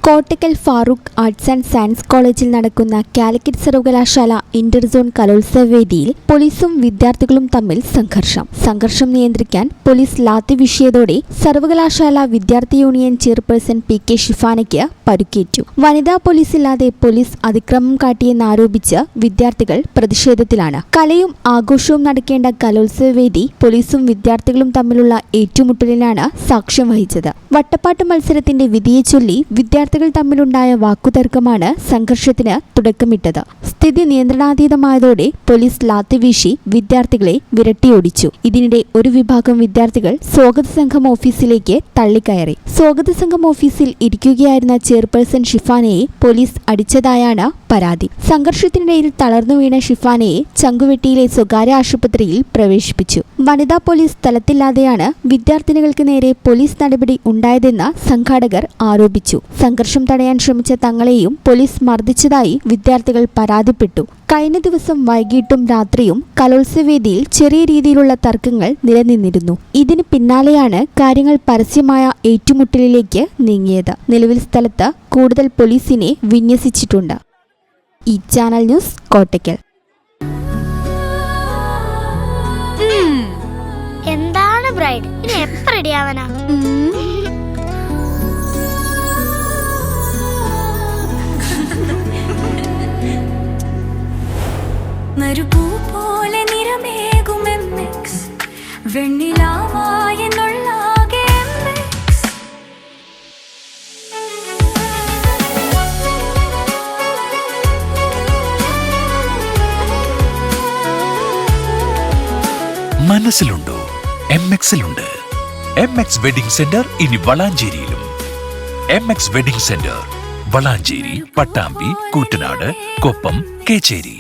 Kottakkal Farooq arts and science കോളേജിൽ നടക്കുന്ന കാലിക്കറ്റ് സർവകലാശാല ഇന്റർസോൺ കലോത്സവ വേദിയിൽ പോലീസും വിദ്യാർത്ഥികളും തമ്മിൽ സംഘർഷം നിയന്ത്രിക്കാൻ പോലീസ് ലാത്തി വീശിയതോടെ സർവകലാശാല വിദ്യാർത്ഥി യൂണിയൻ ചെയർപേഴ്സൺ പി.കെ. ഷിഫാനയ്ക്ക് പരുക്കേറ്റു. വനിതാ പോലീസില്ലാതെ പോലീസ് അതിക്രമം കാട്ടിയെന്നാരോപിച്ച് വിദ്യാർത്ഥികൾ പ്രതിഷേധത്തിലാണ്. കലയും ആഘോഷവും നടക്കേണ്ട കലോത്സവ വേദി പോലീസും വിദ്യാർത്ഥികളും തമ്മിലുള്ള ഏറ്റുമുട്ടലിനാണ് സാക്ഷ്യം വഹിച്ചത്. വട്ടപ്പാട്ട് മത്സരത്തിന്റെ വിധിയെ ചൊല്ലി വിദ്യാർത്ഥികൾ തമ്മിലുണ്ടായ വാക്കുതർക്കമാണ് സംഘർഷത്തിന് തുടക്കമിട്ടത്. സ്ഥിതി നിയന്ത്രണാതീതമായതോടെ പോലീസ് ലാത്തിവീശി വിദ്യാർത്ഥികളെ വിരട്ടിയോടിച്ചു. ഇതിനിടെ ഒരു വിഭാഗം വിദ്യാർത്ഥികൾ സ്വാഗത സംഘം ഓഫീസിലേക്ക് തള്ളിക്കയറി. സ്വാഗത സംഘം ഓഫീസിൽ ഇരിക്കുകയായിരുന്ന ചെയർപേഴ്സൺ ഷിഫാനയെ പോലീസ് അടിച്ചതായാണ് പരാതി. സംഘർഷത്തിനിടയിൽ തളർന്നു വീണ ഷിഫാനയെ ചങ്കുവെട്ടിയിലെ സ്വകാര്യ ആശുപത്രിയിൽ പ്രവേശിപ്പിച്ചു. വനിതാ പോലീസ് സ്ഥലത്തില്ലാതെയാണ് വിദ്യാർത്ഥിനികൾക്ക് നേരെ പോലീസ് നടപടി ഉണ്ടായതെന്ന് സംഘാടകർ ആരോപിച്ചു. സംഘർഷം തടയാൻ ശ്രമിച്ച തങ്ങളെയും പോലീസ് മർദ്ദിച്ചതായി വിദ്യാർത്ഥികൾ പരാതിപ്പെട്ടു. കഴിഞ്ഞ ദിവസം വൈകിട്ടും രാത്രിയും കലോത്സവവേദിയിൽ ചെറിയ രീതിയിലുള്ള തർക്കങ്ങൾ നിലനിന്നിരുന്നു. ഇതിന് പിന്നാലെയാണ് കാര്യങ്ങൾ പരസ്യമായ ഏറ്റുമുട്ടലിലേക്ക് നീങ്ങിയത്. നിലവിൽ സ്ഥലത്ത് കൂടുതൽ പോലീസിനെ വിന്യസിച്ചിട്ടുണ്ട്. ഈ ചാനൽ ന്യൂസ് കോട്ടക്കൽ. എന്താണ് ബ്രൈഡ്, ഇനി എപ്പോ റെഡി ആവാനാ? മരുപൂ പോലെ നിറമേകും MX വെണ്ണിലാവായി എന്നുള്ളാകെ MX. മനസ്സിലുണ്ടോ? MX-ലുണ്ട്. MX വെഡിംഗ് സെന്റർ ഇനി വളാഞ്ചേരിയിലും. MX wedding centre Valanchery, Pattambi, Koottanad, Koppam, Kecheri.